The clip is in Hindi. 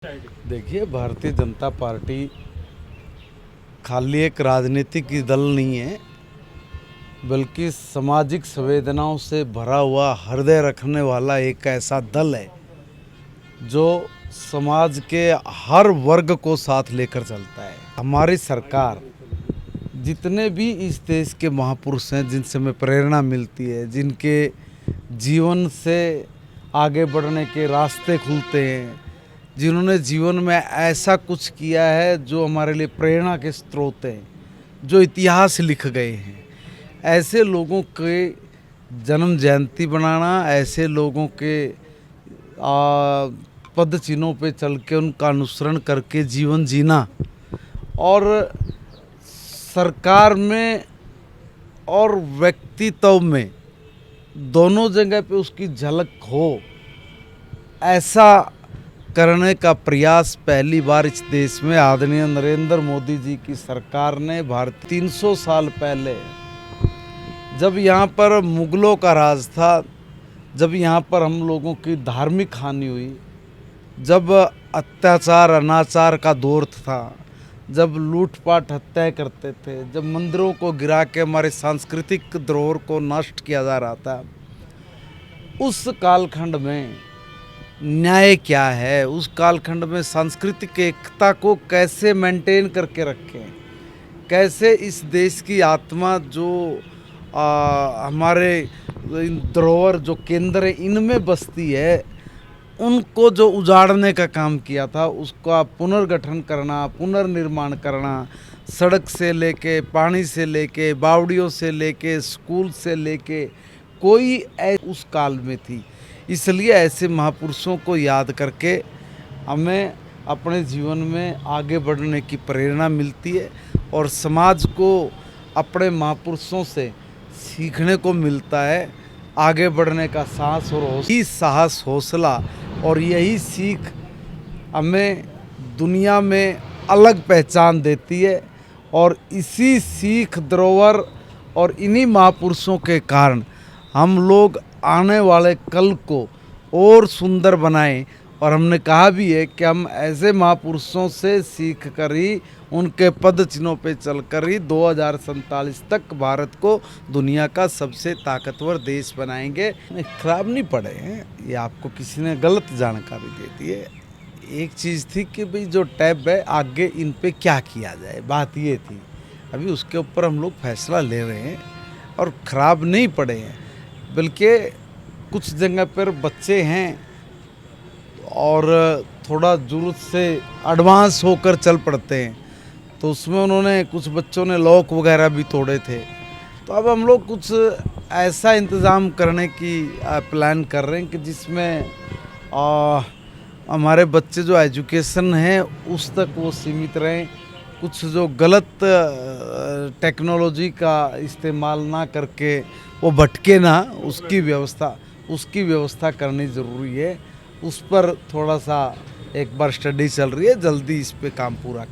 देखिए, भारतीय जनता पार्टी खाली एक राजनीतिक दल नहीं है, बल्कि सामाजिक संवेदनाओं से भरा हुआ हृदय रखने वाला एक ऐसा दल है जो समाज के हर वर्ग को साथ लेकर चलता है। हमारी सरकार जितने भी इस देश के महापुरुष हैं, जिनसे हमें प्रेरणा मिलती है, जिनके जीवन से आगे बढ़ने के रास्ते खुलते हैं, जिन्होंने जीवन में ऐसा कुछ किया है जो हमारे लिए प्रेरणा के स्रोत हैं, जो इतिहास लिख गए हैं, ऐसे लोगों के जन्म जयंती बनाना, ऐसे लोगों के पद चिन्हों पे चल के उनका अनुसरण करके जीवन जीना और सरकार में और व्यक्तित्व में दोनों जगह पे उसकी झलक हो, ऐसा करने का प्रयास पहली बार इस देश में आदरणीय नरेंद्र मोदी जी की सरकार ने भारत 300 साल पहले, जब यहाँ पर मुगलों का राज था, जब यहाँ पर हम लोगों की धार्मिक हानि हुई, जब अत्याचार अनाचार का दौर था, जब लूटपाट हत्याएं करते थे, जब मंदिरों को गिरा के हमारे सांस्कृतिक धरोहर को नष्ट किया जा रहा था, उस कालखंड में न्याय क्या है, उस कालखंड में सांस्कृतिक एकता को कैसे मेंटेन करके रखें, कैसे इस देश की आत्मा जो हमारे धरोहर जो केंद्र है इनमें बसती है, उनको जो उजाड़ने का काम किया था, उसका पुनर्गठन करना, पुनर्निर्माण करना, सड़क से लेके, पानी से लेके, बावड़ियों से लेके, स्कूल से लेके, कोई उस काल में थी। इसलिए ऐसे महापुरुषों को याद करके हमें अपने जीवन में आगे बढ़ने की प्रेरणा मिलती है और समाज को अपने महापुरुषों से सीखने को मिलता है, आगे बढ़ने का साहस हौसला और यही सीख हमें दुनिया में अलग पहचान देती है। और इसी सीख धरोहर और इन्हीं महापुरुषों के कारण हम लोग आने वाले कल को और सुंदर बनाएं। और हमने कहा भी है कि हम ऐसे महापुरुषों से सीख कर ही, उनके पद चिन्हों पे चल कर ही 2047 तक भारत को दुनिया का सबसे ताकतवर देश बनाएंगे। खराब नहीं पड़े हैं, ये आपको किसी ने गलत जानकारी दे दी है। एक चीज़ थी कि भाई जो टैब है आगे इन पे क्या किया जाए, बात ये थी। अभी उसके ऊपर हम लोग फैसला ले रहे हैं और ख़राब नहीं पड़े हैं, बल्कि कुछ जगह पर बच्चे हैं और थोड़ा ज़रूरत से एडवांस होकर चल पड़ते हैं, तो उसमें उन्होंने कुछ बच्चों ने लॉक वगैरह भी तोड़े थे। तो अब हम लोग कुछ ऐसा इंतज़ाम करने की प्लान कर रहे हैं कि जिसमें हमारे बच्चे जो एजुकेशन है उस तक वो सीमित रहें, कुछ जो गलत टेक्नोलॉजी का इस्तेमाल ना करके वो भटके ना, उसकी व्यवस्था करनी ज़रूरी है। उस पर थोड़ा सा एक बार स्टडी चल रही है, जल्दी इस पे काम पूरा